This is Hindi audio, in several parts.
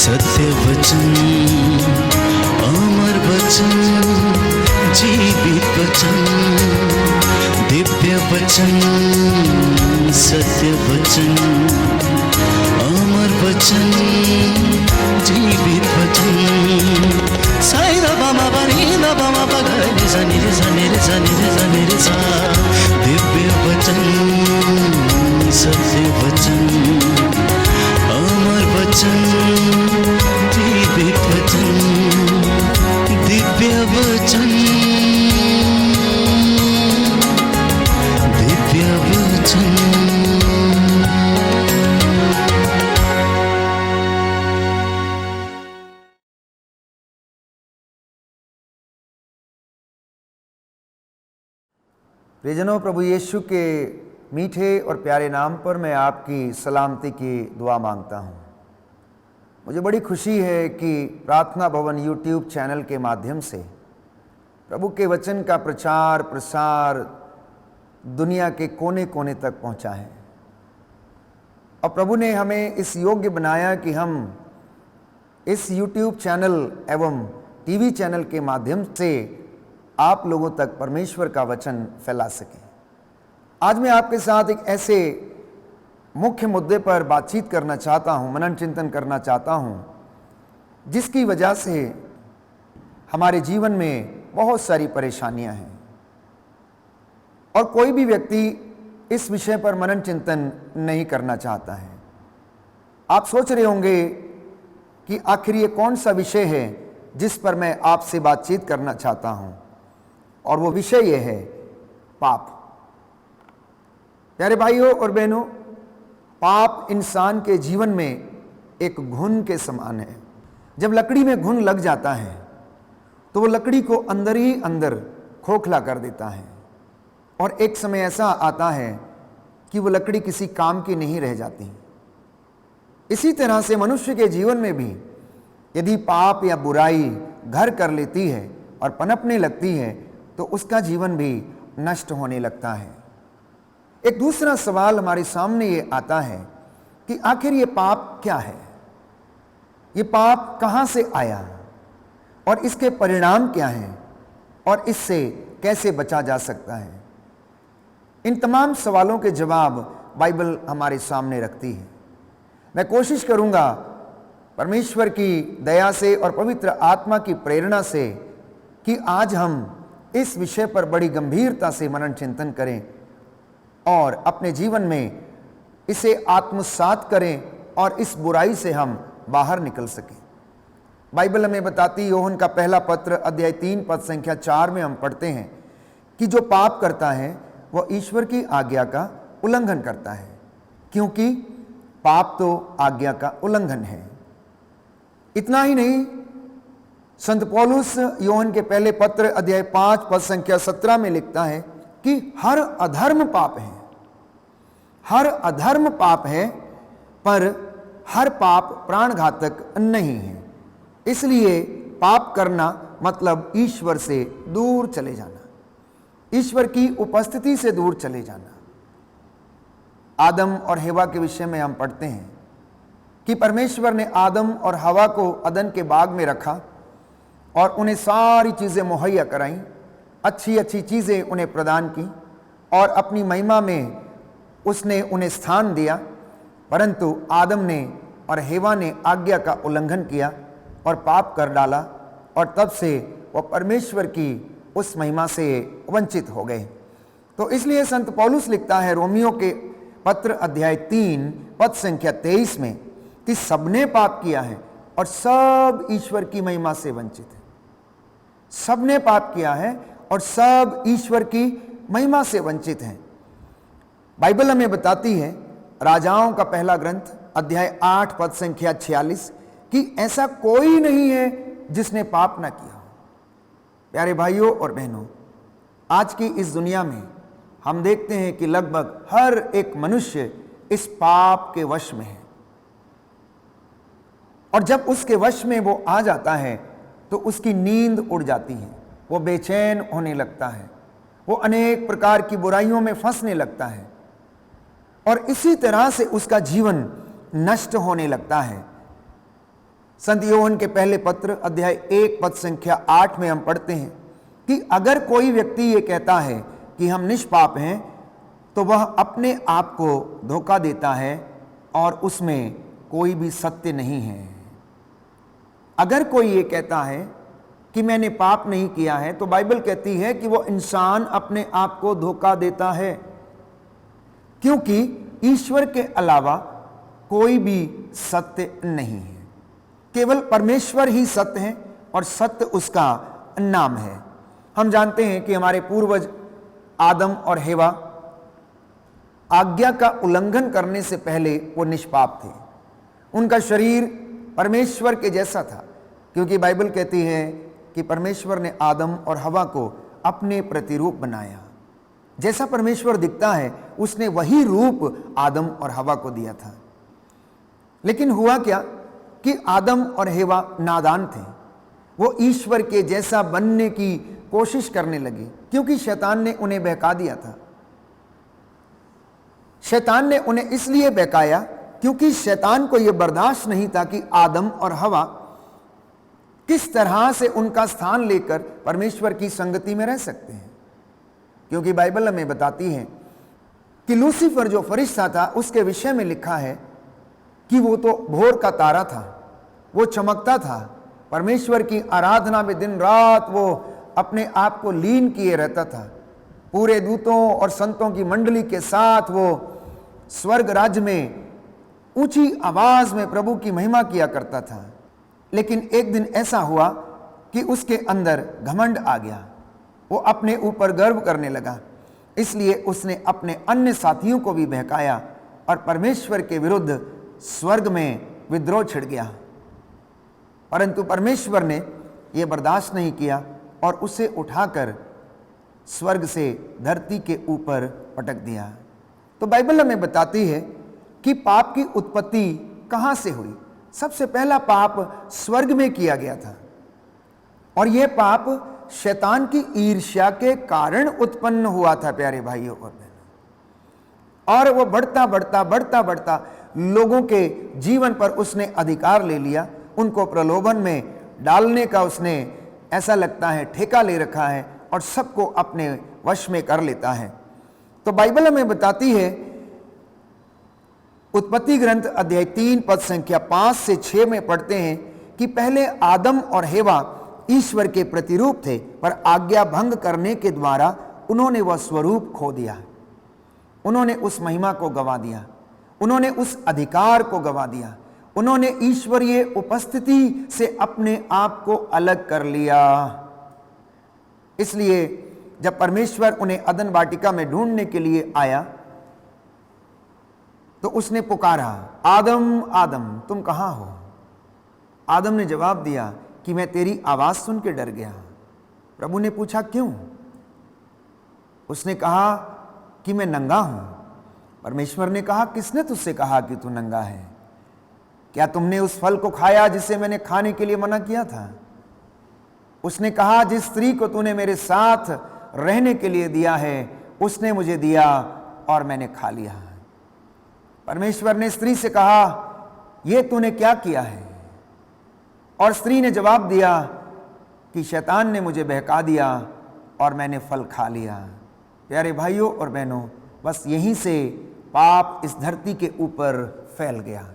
सत्य वचन, अमर वचन, जीवित वचन, दिव्य वचन, सत्य वचन, अमर वचन, जीवित वचन। साई दा बामा बनी दा बामा बगै रे सा नि रे सा नि रे सा नि रे सा नि रे सा। दिव्य वचन, सत्य वचन, अमर वचन, जीवित वचन, दिव्य वचन, दिव्य वचन। प्रियजनों, प्रभु यीशु के मीठे और प्यारे नाम पर मैं आपकी सलामती की दुआ मांगता हूँ। मुझे बड़ी खुशी है कि प्रार्थना भवन यूट्यूब चैनल के माध्यम से प्रभु के वचन का प्रचार प्रसार दुनिया के कोने कोने तक पहुँचा है और प्रभु ने हमें इस योग्य बनाया कि हम इस यूट्यूब चैनल एवं टीवी चैनल के माध्यम से आप लोगों तक परमेश्वर का वचन फैला सकें। आज मैं आपके साथ एक ऐसे मुख्य मुद्दे पर बातचीत करना चाहता हूं, मनन चिंतन करना चाहता हूं, जिसकी वजह से हमारे जीवन में बहुत सारी परेशानियां हैं और कोई भी व्यक्ति इस विषय पर मनन चिंतन नहीं करना चाहता है। आप सोच रहे होंगे कि आखिर ये कौन सा विषय है जिस पर मैं आपसे बातचीत करना चाहता हूं, और वो विषय ये है पाप। प्यारे भाइयों और बहनों, पाप इंसान के जीवन में एक घुन के समान है। जब लकड़ी में घुन लग जाता है तो वो लकड़ी को अंदर ही अंदर खोखला कर देता है और एक समय ऐसा आता है कि वो लकड़ी किसी काम की नहीं रह जाती। इसी तरह से मनुष्य के जीवन में भी यदि पाप या बुराई घर कर लेती है और पनपने लगती है तो उसका जीवन भी नष्ट होने लगता है। एक दूसरा सवाल हमारे सामने ये आता है कि आखिर ये पाप क्या है, ये पाप कहां से आया और इसके परिणाम क्या हैं और इससे कैसे बचा जा सकता है। इन तमाम सवालों के जवाब बाइबल हमारे सामने रखती है। मैं कोशिश करूंगा परमेश्वर की दया से और पवित्र आत्मा की प्रेरणा से कि आज हम इस विषय पर बड़ी गंभीरता से मनन चिंतन करें और अपने जीवन में इसे आत्मसात करें और इस बुराई से हम बाहर निकल सकें। बाइबल हमें बताती, यूहन्ना का पहला पत्र अध्याय 3 पद संख्या 4 में हम पढ़ते हैं कि जो पाप करता है वह ईश्वर की आज्ञा का उल्लंघन करता है, क्योंकि पाप तो आज्ञा का उल्लंघन है। इतना ही नहीं, संत पौलुस यूहन्ना के पहले पत्र अध्याय 5 पद संख्या 17 में लिखता है कि हर अधर्म पाप है। हर अधर्म पाप है, पर हर पाप प्राणघातक नहीं है। इसलिए पाप करना मतलब ईश्वर से दूर चले जाना, ईश्वर की उपस्थिति से दूर चले जाना। आदम और हवा के विषय में हम पढ़ते हैं कि परमेश्वर ने आदम और हवा को अदन के बाग में रखा और उन्हें सारी चीज़ें मुहैया कराईं, अच्छी अच्छी चीज़ें उन्हें प्रदान की और अपनी महिमा में उसने उन्हें स्थान दिया। परंतु आदम ने और हवा ने आज्ञा का उल्लंघन किया और पाप कर डाला और तब से वह परमेश्वर की उस महिमा से वंचित हो गए। तो इसलिए संत पौलुस लिखता है रोमियो के पत्र अध्याय 3 पद संख्या 23 में कि सबने पाप किया है और सब ईश्वर की महिमा से वंचित है। सबने पाप किया है और सब ईश्वर की महिमा से वंचित हैं। बाइबल हमें बताती है, राजाओं का पहला ग्रंथ अध्याय 8 पद संख्या 46 कि ऐसा कोई नहीं है जिसने पाप ना किया हो। प्यारे भाइयों और बहनों, आज की इस दुनिया में हम देखते हैं कि लगभग हर एक मनुष्य इस पाप के वश में है और जब उसके वश में वो आ जाता है तो उसकी नींद उड़ जाती है, वो बेचैन होने लगता है, वो अनेक प्रकार की बुराइयों में फंसने लगता है और इसी तरह से उसका जीवन नष्ट होने लगता है। संत योहन के पहले पत्र अध्याय 1 पद संख्या 8 में हम पढ़ते हैं कि अगर कोई व्यक्ति ये कहता है कि हम निष्पाप हैं तो वह अपने आप को धोखा देता है और उसमें कोई भी सत्य नहीं है। अगर कोई ये कहता है कि मैंने पाप नहीं किया है तो बाइबल कहती है कि वो इंसान अपने आप को धोखा देता है, क्योंकि ईश्वर के अलावा कोई भी सत्य नहीं है। केवल परमेश्वर ही सत्य है और सत्य उसका नाम है। हम जानते हैं कि हमारे पूर्वज आदम और हेवा आज्ञा का उल्लंघन करने से पहले वो निष्पाप थे। उनका शरीर परमेश्वर के जैसा था, क्योंकि बाइबल कहती है कि परमेश्वर ने आदम और हवा को अपने प्रतिरूप बनाया। जैसा परमेश्वर दिखता है उसने वही रूप आदम और हवा को दिया था। लेकिन हुआ क्या कि आदम और हेवा नादान थे। वो ईश्वर के जैसा बनने की कोशिश करने लगे, क्योंकि शैतान ने उन्हें बहका दिया था। शैतान ने उन्हें इसलिए बहकाया क्योंकि शैतान को यह बर्दाश्त नहीं था कि आदम और हवा किस तरह से उनका स्थान लेकर परमेश्वर की संगति में रह सकते हैं। क्योंकि बाइबल हमें बताती है कि लूसीफर जो फरिश्ता था उसके विषय में लिखा है कि वो तो भोर का तारा था, वो चमकता था, परमेश्वर की आराधना में दिन रात वो अपने आप को लीन किए रहता था। पूरे दूतों और संतों की मंडली के साथ वो स्वर्ग राज्य में ऊंची आवाज में प्रभु की महिमा किया करता था। लेकिन एक दिन ऐसा हुआ कि उसके अंदर घमंड आ गया, वो अपने ऊपर गर्व करने लगा। इसलिए उसने अपने अन्य साथियों को भी बहकाया और परमेश्वर के विरुद्ध स्वर्ग में विद्रोह छिड़ गया। परंतु परमेश्वर ने यह बर्दाश्त नहीं किया और उसे उठाकर स्वर्ग से धरती के ऊपर पटक दिया। तो बाइबल हमें बताती है कि पाप की उत्पत्ति कहां से हुई। सबसे पहला पाप स्वर्ग में किया गया था और यह पाप शैतान की ईर्ष्या के कारण उत्पन्न हुआ था, प्यारे भाइयों और बहनों। और वो बढ़ता बढ़ता बढ़ता बढ़ता लोगों के जीवन पर उसने अधिकार ले लिया। उनको प्रलोभन में डालने का उसने, ऐसा लगता है, ठेका ले रखा है और सबको अपने वश में कर लेता है। तो बाइबल हमें बताती है, उत्पत्ति ग्रंथ अध्याय 3 पद संख्या 5 से 6 में पढ़ते हैं कि पहले आदम और हेवा ईश्वर के प्रतिरूप थे, पर आज्ञा भंग करने के द्वारा उन्होंने वह स्वरूप खो दिया। उन्होंने उस महिमा को गंवा दिया, उन्होंने उस अधिकार को गंवा दिया, उन्होंने ईश्वरीय उपस्थिति से अपने आप को अलग कर लिया। इसलिए जब परमेश्वर उन्हें अदन वाटिका में ढूंढने के लिए आया तो उसने पुकारा, आदम आदम तुम कहां हो। आदम ने जवाब दिया कि मैं तेरी आवाज सुन के डर गया। प्रभु ने पूछा क्यों? उसने कहा कि मैं नंगा हूं। परमेश्वर ने कहा, किसने तुझसे कहा कि तू नंगा है? क्या तुमने उस फल को खाया जिसे मैंने खाने के लिए मना किया था? उसने कहा, जिस स्त्री को तूने मेरे साथ रहने के लिए दिया है उसने मुझे दिया और मैंने खा लिया। परमेश्वर ने स्त्री से कहा, यह तूने क्या किया है? और स्त्री ने जवाब दिया कि शैतान ने मुझे बहका दिया और मैंने फल खा लिया। प्यारे भाइयों और बहनों, बस यहीं से पाप इस धरती के ऊपर फैल गया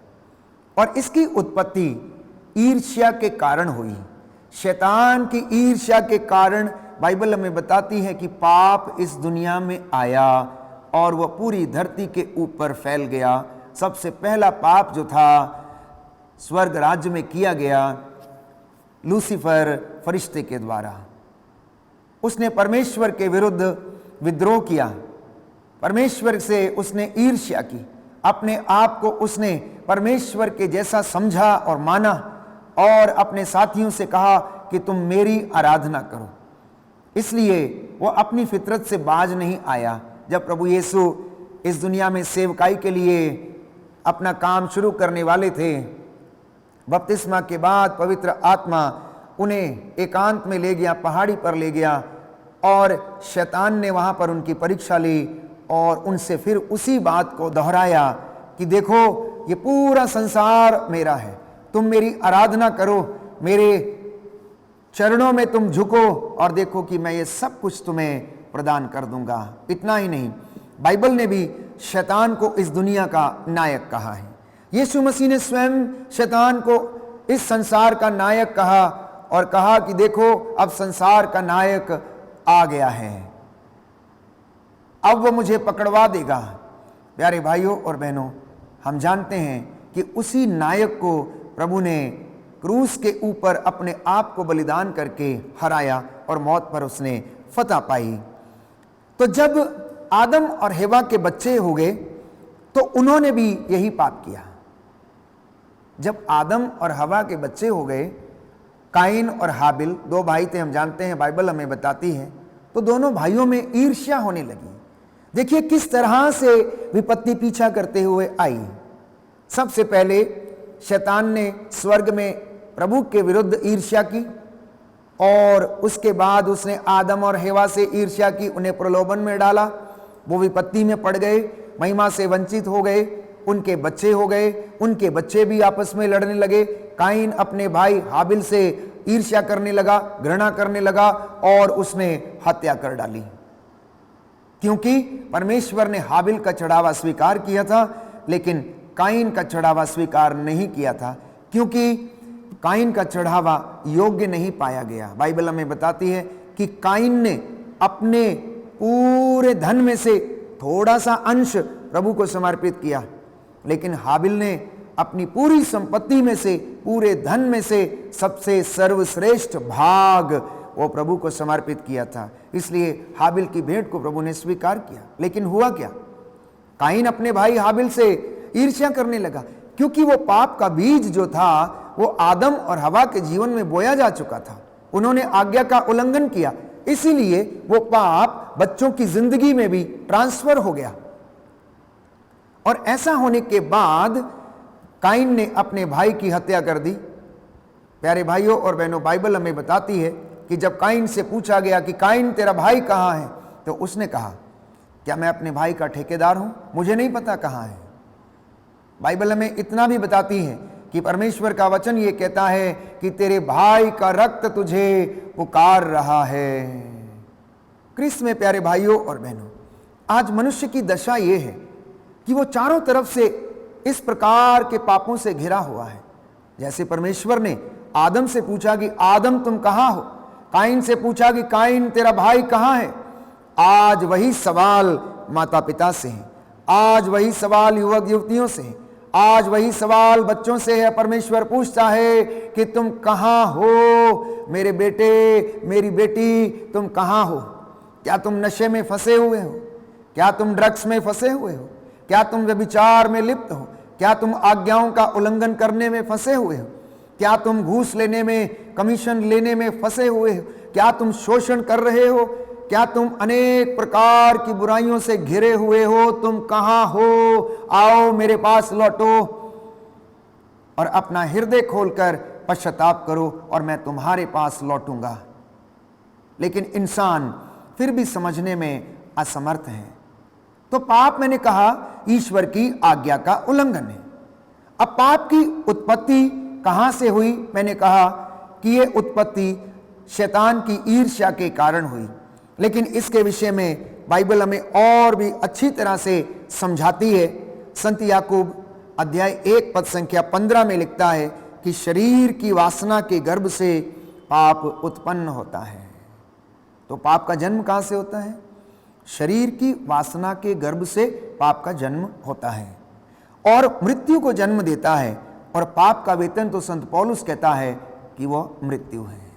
और इसकी उत्पत्ति ईर्ष्या के कारण हुई। शैतान की ईर्ष्या के कारण बाइबल हमें बताती है कि पाप इस दुनिया में आया और वह पूरी धरती के ऊपर फैल गया। सबसे पहला पाप जो था स्वर्ग राज्य में किया गया लूसीफर फरिश्ते के द्वारा। उसने परमेश्वर के विरुद्ध विद्रोह किया, परमेश्वर से उसने ईर्ष्या की, अपने आप को उसने परमेश्वर के जैसा समझा और माना और अपने साथियों से कहा कि तुम मेरी आराधना करो। इसलिए वह अपनी फितरत से बाज नहीं आया। जब प्रभु यीशु इस दुनिया में सेवकाई के लिए अपना काम शुरू करने वाले थे, बपतिस्मा के बाद पवित्र आत्मा उन्हें एकांत में ले गया, पहाड़ी पर ले गया और शैतान ने वहां पर उनकी परीक्षा ली और उनसे फिर उसी बात को दोहराया कि देखो ये पूरा संसार मेरा है तुम मेरी आराधना करो, मेरे चरणों में तुम झुको और देखो कि मैं ये सब कुछ तुम्हें प्रदान कर दूंगा। इतना ही नहीं, बाइबल ने भी शैतान को इस दुनिया का नायक कहा है। यीशु मसीह ने स्वयं शैतान को इस संसार का नायक कहा और कहा कि देखो अब संसार का नायक आ गया है, अब वो मुझे पकड़वा देगा। प्यारे भाइयों और बहनों, हम जानते हैं कि उसी नायक को प्रभु ने क्रूस के ऊपर अपने आप को बलिदान करके हराया और मौत पर उसने फतह पाई। तो जब आदम और हेवा के बच्चे हो गए तो उन्होंने भी यही पाप किया। जब आदम और हवा के बच्चे हो गए, काइन और हाबिल, दो भाई थे, हम जानते हैं, बाइबल हमें बताती है, तो दोनों भाइयों में ईर्ष्या होने लगी। देखिए किस तरह से विपत्ति पीछा करते हुए आई। सबसे पहले शैतान ने स्वर्ग में प्रभु के विरुद्ध ईर्ष्या की और उसके बाद उसने आदम और हेवा से ईर्ष्या की, उन्हें प्रलोभन में डाला, वो विपत्ति में पड़ गए, महिमा से वंचित हो गए, उनके बच्चे हो गए, उनके बच्चे भी आपस में लड़ने लगे। काइन अपने भाई हाबिल से ईर्ष्या करने लगा, घृणा करने लगा और उसने हत्या कर डाली, क्योंकि परमेश्वर ने हाबिल का चढ़ावा स्वीकार किया था लेकिन काइन का चढ़ावा स्वीकार नहीं किया था, क्योंकि काइन का चढ़ावा योग्य नहीं पाया गया। बाइबल हमें बताती है कि काइन ने अपने पूरे धन में से थोड़ा सा अंश प्रभु को समर्पित किया, लेकिन हाबिल ने अपनी पूरी संपत्ति में से, पूरे धन में से सबसे सर्वश्रेष्ठ भाग वो प्रभु को समर्पित किया था। इसलिए हाबिल की भेंट को प्रभु ने स्वीकार किया। लेकिन हुआ क्या? काइन अपने भाई हाबिल से ईर्ष्या करने लगा, क्योंकि वो पाप का बीज जो था वो आदम और हवा के जीवन में बोया जा चुका था। उन्होंने आज्ञा का उल्लंघन किया, इसीलिए वो पाप बच्चों की जिंदगी में भी ट्रांसफर हो गया। और ऐसा होने के बाद काइन ने अपने भाई की हत्या कर दी। प्यारे भाइयों और बहनों, बाइबल हमें बताती है कि जब काइन से पूछा गया कि काइन तेरा भाई कहाँ है, तो उसने कहा, क्या मैं अपने भाई का ठेकेदार हूं? मुझे नहीं पता कहाँ है। बाइबल हमें इतना भी बताती है कि परमेश्वर का वचन ये कहता है कि तेरे भाई का रक्त तुझे पुकार रहा है। क्रिस्त में प्यारे भाइयों और बहनों, आज मनुष्य की दशा ये है कि वो चारों तरफ से इस प्रकार के पापों से घिरा हुआ है। जैसे परमेश्वर ने आदम से पूछा कि आदम तुम कहाँ हो, काइन से पूछा कि काइन तेरा भाई कहाँ है। आज वही सवाल माता पिता से है, आज वही सवाल युवक युवतियों से है, आज वही सवाल बच्चों से है। परमेश्वर पूछता है कि तुम कहाँ हो मेरे बेटे, मेरी बेटी, तुम कहाँ हो? क्या तुम नशे में फंसे हुए हो? क्या तुम ड्रग्स में फंसे हुए हो? क्या तुम व्यभिचार में लिप्त हो? क्या तुम आज्ञाओं का उल्लंघन करने में फंसे हुए हो? क्या तुम घूस लेने में, कमीशन लेने में फंसे हुए हो? क्या तुम शोषण कर रहे हो? क्या तुम अनेक प्रकार की बुराइयों से घिरे हुए हो? तुम कहाँ हो? आओ मेरे पास लौटो और अपना हृदय खोलकर पश्चाताप करो और मैं तुम्हारे पास लौटूंगा। लेकिन इंसान फिर भी समझने में असमर्थ है। तो पाप, मैंने कहा, ईश्वर की आज्ञा का उल्लंघन है। अब पाप की उत्पत्ति कहां से हुई? मैंने कहा कि यह उत्पत्ति शैतान की ईर्ष्या के कारण हुई। लेकिन इसके विषय में बाइबल हमें और भी अच्छी तरह से समझाती है। संत याकूब अध्याय 1 पद संख्या 15 में लिखता है कि शरीर की वासना के गर्भ से पाप उत्पन्न होता है। तो पाप का जन्म कहां से होता है? शरीर की वासना के गर्भ से पाप का जन्म होता है और मृत्यु को जन्म देता है। और पाप का वेतन तो संत पौलुस कहता है कि वह मृत्यु है।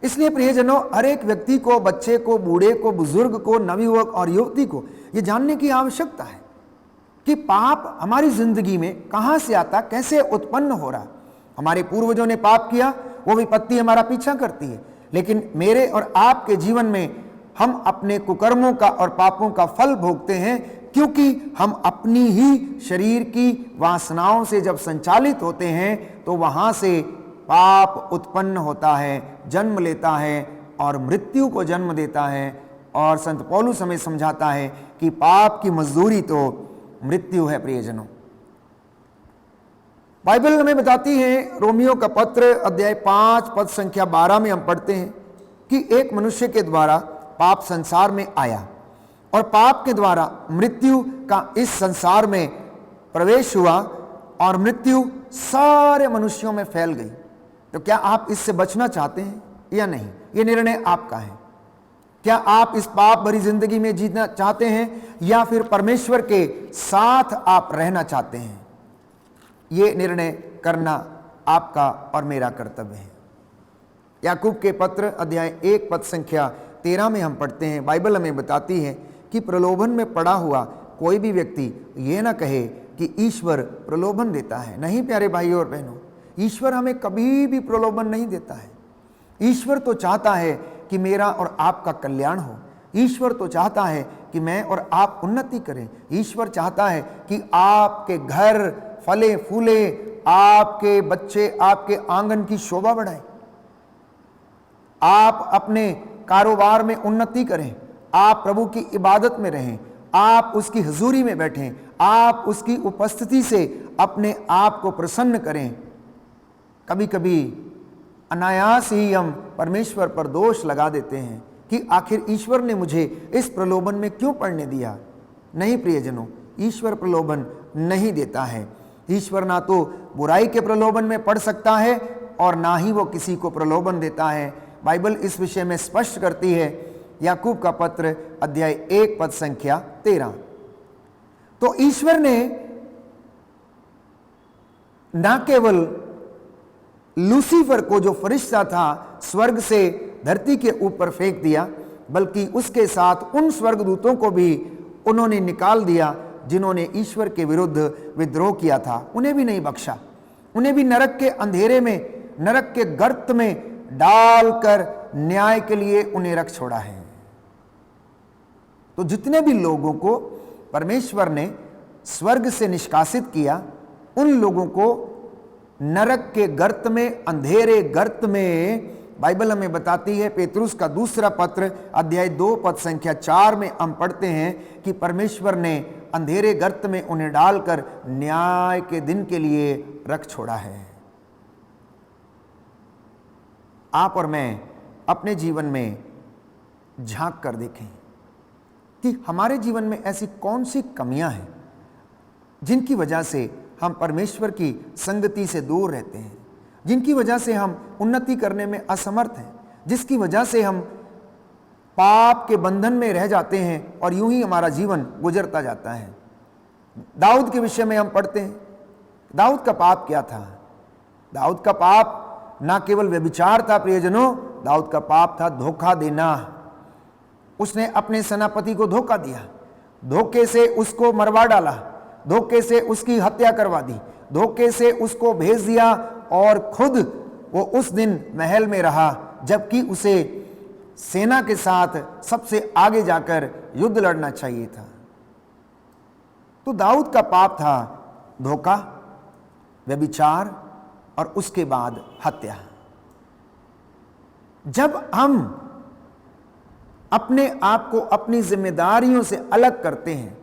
इसलिए प्रियजनों, हर एक व्यक्ति को, बच्चे को, बूढ़े को, बुजुर्ग को, नवयुवक और युवती को यह जानने की आवश्यकता है कि पाप हमारी जिंदगी में कहां से आता, कैसे उत्पन्न हो रहा। हमारे पूर्वजों ने पाप किया, वो विपत्ति हमारा पीछा करती है। लेकिन मेरे और आपके जीवन में हम अपने कुकर्मों का और पापों का फल भोगते हैं, क्योंकि हम अपनी ही शरीर की वासनाओं से जब संचालित होते हैं तो वहां से पाप उत्पन्न होता है, जन्म लेता है और मृत्यु को जन्म देता है। और संत पौलुस हमें समझाता है कि पाप की मजदूरी तो मृत्यु है। प्रियजनों, बाइबल हमें बताती है, रोमियो का पत्र अध्याय 5 पद संख्या 12 में हम पढ़ते हैं कि एक मनुष्य के द्वारा पाप संसार में आया और पाप के द्वारा मृत्यु का इस संसार में प्रवेश हुआ और मृत्यु सारे मनुष्यों में फैल गई। तो क्या आप इससे बचना चाहते हैं या नहीं? यह निर्णय आपका है। क्या आप इस पाप भरी जिंदगी में जीना चाहते हैं या फिर परमेश्वर के साथ आप रहना चाहते हैं? यह निर्णय करना आपका और मेरा कर्तव्य है। याकूब के पत्र अध्याय 1 पद संख्या 13 में हम पढ़ते हैं, बाइबल हमें बताती है कि प्रलोभन में पड़ा हुआ कोई भी व्यक्ति यह ना कहे कि ईश्वर प्रलोभन देता है। नहीं प्यारे भाइयों और बहनों, ईश्वर हमें कभी भी प्रलोभन नहीं देता है। ईश्वर तो चाहता है कि मेरा और आपका कल्याण हो। ईश्वर तो चाहता है कि मैं और आप उन्नति करें। ईश्वर चाहता है कि आपके घर फले फूले, आपके बच्चे आपके आंगन की शोभा बढ़ाएं, आप अपने कारोबार में उन्नति करें, आप प्रभु की इबादत में रहें, आप उसकी हुजूरी में बैठें, आप उसकी उपस्थिति से अपने आप को प्रसन्न करें। कभी कभी अनायास ही हम परमेश्वर पर दोष लगा देते हैं कि आखिर ईश्वर ने मुझे इस प्रलोभन में क्यों पड़ने दिया। नहीं प्रियजनों, ईश्वर प्रलोभन नहीं देता है। ईश्वर ना तो बुराई के प्रलोभन में पड़ सकता है और ना ही वो किसी को प्रलोभन देता है। बाइबल इस विषय में स्पष्ट करती है, याकूब का पत्र अध्याय 1 पद संख्या 13। तो ईश्वर ने ना केवल लूसीफर को, जो फरिश्ता था, स्वर्ग से धरती के ऊपर फेंक दिया, बल्कि उसके साथ उन स्वर्गदूतों को भी उन्होंने निकाल दिया जिन्होंने ईश्वर के विरुद्ध विद्रोह किया था। उन्हें भी नहीं बख्शा, उन्हें भी नरक के अंधेरे में, नरक के गर्त में डालकर न्याय के लिए उन्हें रख छोड़ा है। तो जितने भी लोगों को परमेश्वर ने स्वर्ग से निष्कासित किया, उन लोगों को नरक के गर्त में, अंधेरे गर्त में, बाइबल हमें बताती है, पेतरुस का दूसरा पत्र अध्याय 2 पद संख्या 4 में हम पढ़ते हैं कि परमेश्वर ने अंधेरे गर्त में उन्हें डालकर न्याय के दिन के लिए रख छोड़ा है। आप और मैं अपने जीवन में झांक कर देखें कि हमारे जीवन में ऐसी कौन सी कमियां हैं जिनकी वजह से हम परमेश्वर की संगति से दूर रहते हैं, जिनकी वजह से हम उन्नति करने में असमर्थ हैं, जिसकी वजह से हम पाप के बंधन में रह जाते हैं और यूं ही हमारा जीवन गुजरता जाता है। दाऊद के विषय में हम पढ़ते हैं, दाऊद का पाप क्या था? दाऊद का पाप ना केवल व्यभिचार था प्रियजनों, दाऊद का पाप था धोखा देना। उसने अपने सेनापति को धोखा दिया, धोखे से उसको मरवा डाला, धोखे से उसकी हत्या करवा दी, धोखे से उसको भेज दिया और खुद वो उस दिन महल में रहा, जबकि उसे सेना के साथ सबसे आगे जाकर युद्ध लड़ना चाहिए था। तो दाऊद का पाप था धोखा, व्यभिचार और उसके बाद हत्या। जब हम अपने आप को अपनी जिम्मेदारियों से अलग करते हैं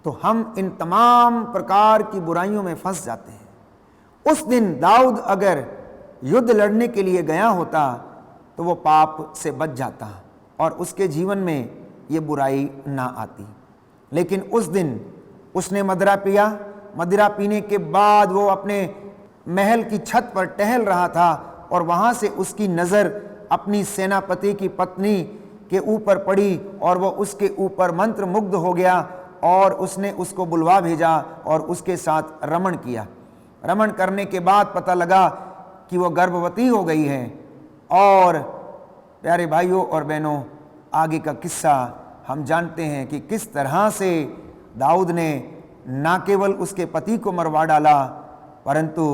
तो हम इन तमाम प्रकार की बुराइयों में फंस जाते हैं। उस दिन दाऊद अगर युद्ध लड़ने के लिए गया होता तो वो पाप से बच जाता और उसके जीवन में ये बुराई ना आती। लेकिन उस दिन उसने मदिरा पिया, मदिरा पीने के बाद वो अपने महल की छत पर टहल रहा था और वहाँ से उसकी नज़र अपनी सेनापति की पत्नी के ऊपर पड़ी और वो उसके ऊपर मंत्र मुग्ध हो गया और उसने उसको बुलवा भेजा और उसके साथ रमण किया। रमण करने के बाद पता लगा कि वो गर्भवती हो गई है। और प्यारे भाइयों और बहनों, आगे का किस्सा हम जानते हैं कि किस तरह से दाऊद ने ना केवल उसके पति को मरवा डाला परंतु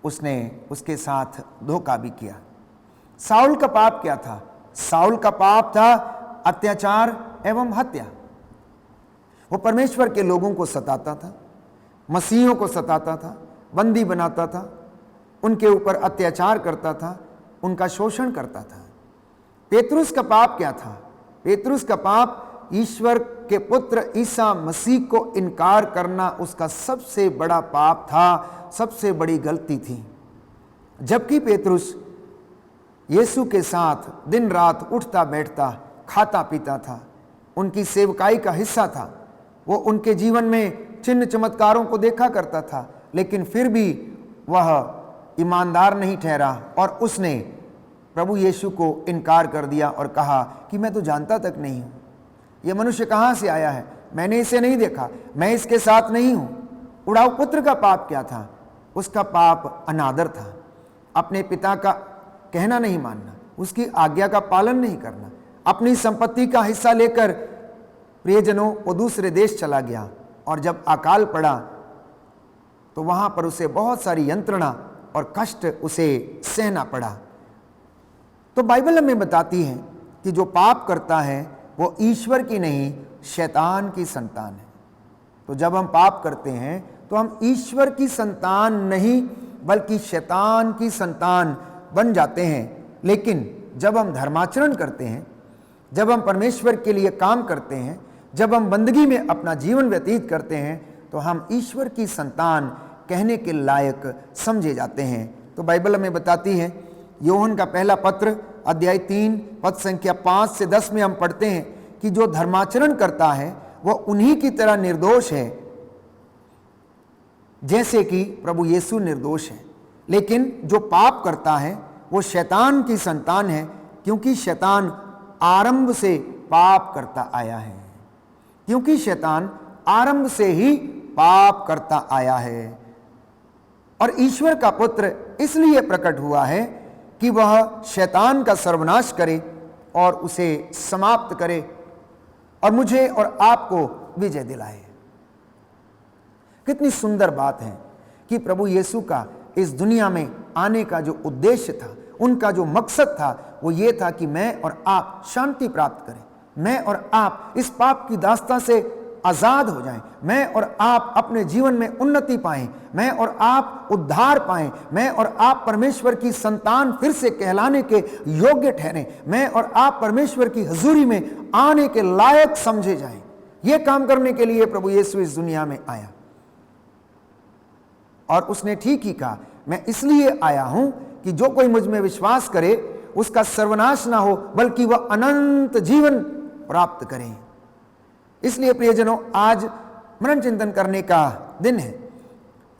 उसने उसके साथ धोखा भी किया। साउल का पाप क्या था? साउल का पाप था अत्याचार एवं हत्या। वो परमेश्वर के लोगों को सताता था, मसीहों को सताता था, बंदी बनाता था, उनके ऊपर अत्याचार करता था, उनका शोषण करता था। पेतरुस का पाप क्या था? पेतरुस का पाप ईश्वर के पुत्र ईसा मसीह को इनकार करना उसका सबसे बड़ा पाप था, सबसे बड़ी गलती थी। जबकि पेतरुस यीशु के साथ दिन रात उठता बैठता, खाता पीता था, उनकी सेवकाई का हिस्सा था, वो उनके जीवन में चिन्ह चमत्कारों को देखा करता था, लेकिन फिर भी वह ईमानदार नहीं ठहरा और उसने प्रभु यीशु को इनकार कर दिया और कहा कि मैं तो जानता तक नहीं हूं, यह मनुष्य कहां से आया है, मैंने इसे नहीं देखा, मैं इसके साथ नहीं हूं। उड़ाऊ पुत्र का पाप क्या था? उसका पाप अनादर था, अपने पिता का कहना नहीं मानना, उसकी आज्ञा का पालन नहीं करना। अपनी संपत्ति का हिस्सा लेकर प्रियजनों वो दूसरे देश चला गया और जब अकाल पड़ा तो वहां पर उसे बहुत सारी यंत्रणा और कष्ट उसे सहना पड़ा। तो बाइबल हमें बताती है कि जो पाप करता है वो ईश्वर की नहीं, शैतान की संतान है। तो जब हम पाप करते हैं तो हम ईश्वर की संतान नहीं बल्कि शैतान की संतान बन जाते हैं। लेकिन जब हम धर्माचरण करते हैं, जब हम परमेश्वर के लिए काम करते हैं, जब हम बंदगी में अपना जीवन व्यतीत करते हैं तो हम ईश्वर की संतान कहने के लायक समझे जाते हैं। तो बाइबल हमें बताती है, यूहन्ना का पहला पत्र अध्याय 3 पद संख्या 5 से 10 में हम पढ़ते हैं कि जो धर्माचरण करता है वह उन्हीं की तरह निर्दोष है जैसे कि प्रभु यीशु निर्दोष है। लेकिन जो पाप करता है वो शैतान की संतान है, क्योंकि शैतान आरंभ से पाप करता आया है, क्योंकि शैतान आरंभ से ही पाप करता आया है। और ईश्वर का पुत्र इसलिए प्रकट हुआ है कि वह शैतान का सर्वनाश करे और उसे समाप्त करे और मुझे और आपको विजय दिलाए। कितनी सुंदर बात है कि प्रभु यीशु का इस दुनिया में आने का जो उद्देश्य था, उनका जो मकसद था, वो ये था कि मैं और आप शांति प्राप्त करें, मैं और आप इस पाप की दास्ता से आजाद हो जाएं, मैं और आप अपने जीवन में उन्नति पाएं, मैं और आप उद्धार पाएं, मैं और आप परमेश्वर की संतान फिर से कहलाने के योग्य ठहरें, मैं और आप परमेश्वर की हजूरी में आने के लायक समझे जाएं। यह काम करने के लिए प्रभु यीशु इस दुनिया में आया और उसने ठीक ही कहा, मैं इसलिए आया हूं कि जो कोई मुझ में विश्वास करे उसका सर्वनाश ना हो बल्कि वह अनंत जीवन प्राप्त करें। इसलिए प्रियजनों, आज मनन चिंतन करने का दिन है।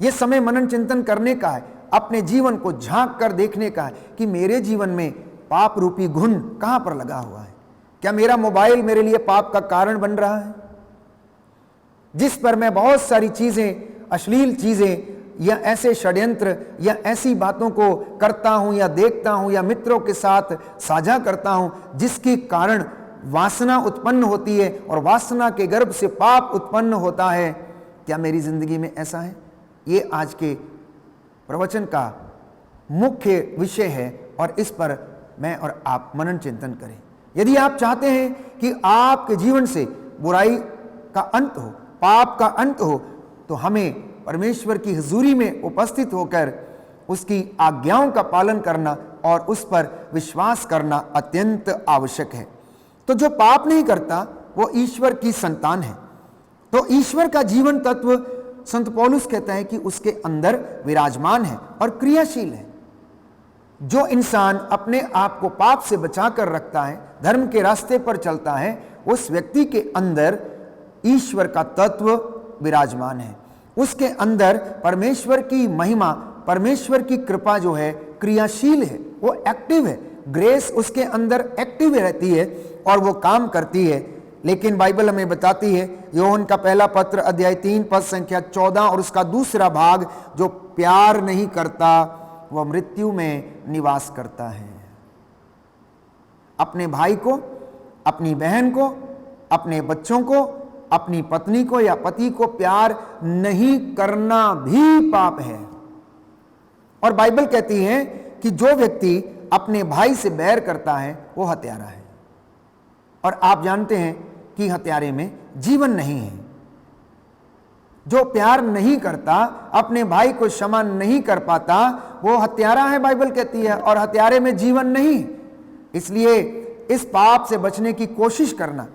यह समय मनन चिंतन करने का है, अपने जीवन को झांक कर देखने का है कि मेरे जीवन में पाप रूपी घुन कहां पर लगा हुआ है। क्या मेरा मोबाइल मेरे लिए पाप का कारण बन रहा है, जिस पर मैं बहुत सारी चीजें, अश्लील चीजें या ऐसे षड्यंत्र या ऐसी बातों को करता हूं या देखता हूं या मित्रों के साथ साझा करता हूं, जिसके कारण वासना उत्पन्न होती है और वासना के गर्भ से पाप उत्पन्न होता है। क्या मेरी जिंदगी में ऐसा है? ये आज के प्रवचन का मुख्य विषय है और इस पर मैं और आप मनन चिंतन करें। यदि आप चाहते हैं कि आपके जीवन से बुराई का अंत हो, पाप का अंत हो, तो हमें परमेश्वर की हुजूरी में उपस्थित होकर उसकी आज्ञाओं का पालन करना और उस पर विश्वास करना अत्यंत आवश्यक है। तो जो पाप नहीं करता वो ईश्वर की संतान है। तो ईश्वर का जीवन तत्व संत पौलुस कहता है कि उसके अंदर विराजमान है और क्रियाशील है। जो इंसान अपने आप को पाप से बचाकर रखता है, धर्म के रास्ते पर चलता है, उस व्यक्ति के अंदर ईश्वर का तत्व विराजमान है। उसके अंदर परमेश्वर की महिमा, परमेश्वर की कृपा जो है क्रियाशील है, वो एक्टिव है। ग्रेस उसके अंदर एक्टिव रहती है और वो काम करती है। लेकिन बाइबल हमें बताती है, यूहन्ना का पहला पत्र अध्याय 3 पद संख्या 14 और उसका दूसरा भाग, जो प्यार नहीं करता वह मृत्यु में निवास करता है। अपने भाई को, अपनी बहन को, अपने बच्चों को, अपनी पत्नी को या पति को प्यार नहीं करना भी पाप है। और बाइबल कहती है कि जो व्यक्ति अपने भाई से बैर करता है वो हत्यारा है। और आप जानते हैं कि हत्यारे में जीवन नहीं है। जो प्यार नहीं करता, अपने भाई को क्षमा नहीं कर पाता, वो हत्यारा है, बाइबल कहती है, और हत्यारे में जीवन नहीं। इसलिए इस पाप से बचने की कोशिश करना,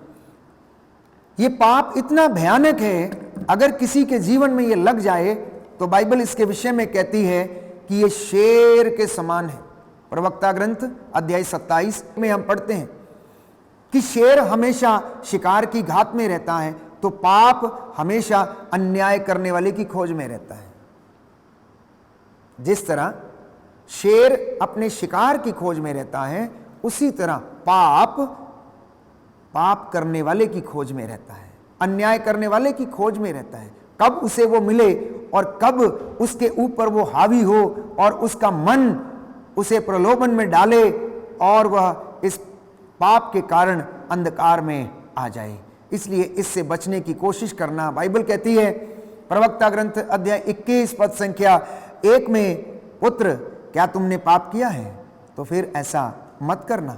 ये पाप इतना भयानक है, अगर किसी के जीवन में ये लग जाए तो बाइबल इसके विषय में कहती है कि ये शेर के समान है। प्रवक्ता ग्रंथ अध्याय 27 में हम पढ़ते हैं कि शेर हमेशा शिकार की घात में रहता है, तो पाप हमेशा अन्याय करने वाले की खोज में रहता है। जिस तरह शेर अपने शिकार की खोज में रहता है, उसी तरह पाप करने वाले की खोज में रहता है, अन्याय करने वाले की खोज में रहता है। कब उसे वो मिले और कब उसके ऊपर वो हावी हो और उसका मन उसे प्रलोभन में डाले और वह इस पाप के कारण अंधकार में आ जाए। इसलिए इससे बचने की कोशिश करना, बाइबल कहती है प्रवक्ता ग्रंथ अध्याय 21 पद संख्या 1 में, पुत्र क्या तुमने पाप किया है तो फिर ऐसा मत करना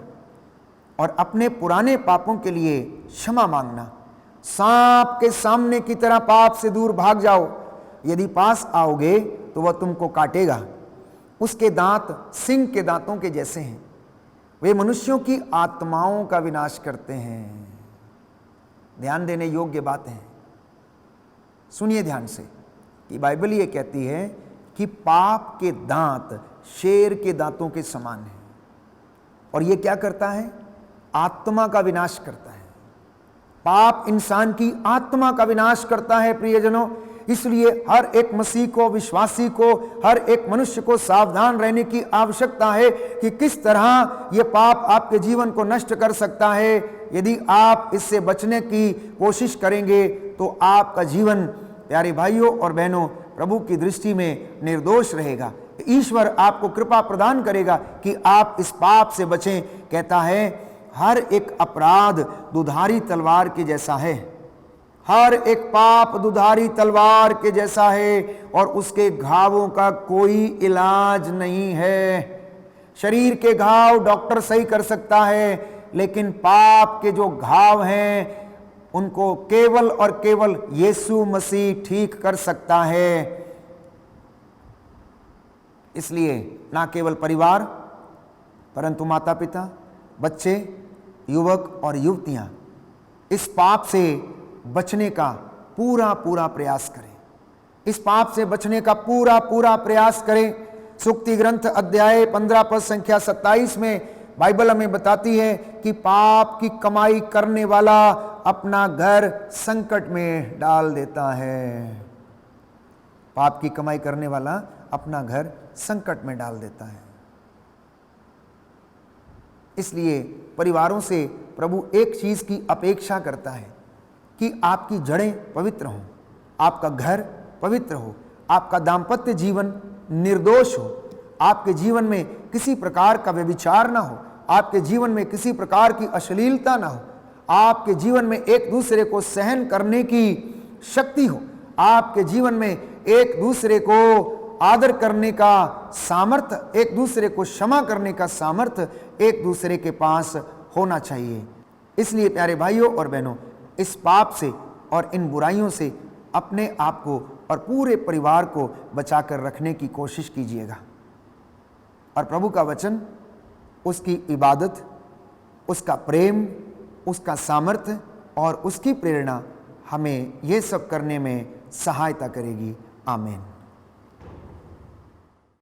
और अपने पुराने पापों के लिए क्षमा मांगना। सांप के सामने की तरह पाप से दूर भाग जाओ। यदि पास आओगे तो वह तुमको काटेगा। उसके दांत सिंह के दांतों के जैसे हैं, वे मनुष्यों की आत्माओं का विनाश करते हैं। ध्यान देने योग्य बात है, सुनिए ध्यान से कि बाइबल ये कहती है कि पाप के दांत शेर के दांतों के समान हैं और ये क्या करता है? आत्मा का विनाश करता है। पाप इंसान की आत्मा का विनाश करता है प्रियजनों। इसलिए हर एक मसीह को, विश्वासी को, हर एक मनुष्य को सावधान रहने की आवश्यकता है कि किस तरह यह पाप आपके जीवन को नष्ट कर सकता है। यदि आप इससे बचने की कोशिश करेंगे तो आपका जीवन, प्यारे भाइयों और बहनों, प्रभु की दृष्टि में निर्दोष रहेगा। ईश्वर आपको कृपा प्रदान करेगा कि आप इस पाप से बचें। कहता है हर एक अपराध दुधारी तलवार के जैसा है, हर एक पाप दुधारी तलवार के जैसा है और उसके घावों का कोई इलाज नहीं है। शरीर के घाव डॉक्टर सही कर सकता है, लेकिन पाप के जो घाव हैं उनको केवल और केवल यीशु मसीह ठीक कर सकता है। इसलिए ना केवल परिवार परंतु माता पिता, बच्चे, युवक और युवतियां इस पाप से बचने का पूरा प्रयास करें। इस पाप से बचने का पूरा प्रयास करें। सुक्ति ग्रंथ अध्याय 15 पद संख्या 27 में बाइबल हमें बताती है कि पाप की कमाई करने वाला अपना घर संकट में डाल देता है। पाप की कमाई करने वाला अपना घर संकट में डाल देता है। इसलिए परिवारों से प्रभु एक चीज की अपेक्षा करता है कि आपकी जड़ें पवित्र हों, आपका घर पवित्र हो, आपका दाम्पत्य जीवन निर्दोष हो, आपके जीवन में किसी प्रकार का व्यभिचार ना हो, आपके जीवन में किसी प्रकार की अश्लीलता ना हो, आपके जीवन में एक दूसरे को सहन करने की शक्ति हो, आपके जीवन में एक दूसरे को आदर करने का सामर्थ्य, एक दूसरे को क्षमा करने का सामर्थ्य एक दूसरे के पास होना चाहिए। इसलिए प्यारे भाइयों और बहनों, इस पाप से और इन बुराइयों से अपने आप को और पूरे परिवार को बचाकर रखने की कोशिश कीजिएगा। और प्रभु का वचन, उसकी इबादत, उसका प्रेम, उसका सामर्थ्य और उसकी प्रेरणा हमें ये सब करने में सहायता करेगी। आमीन।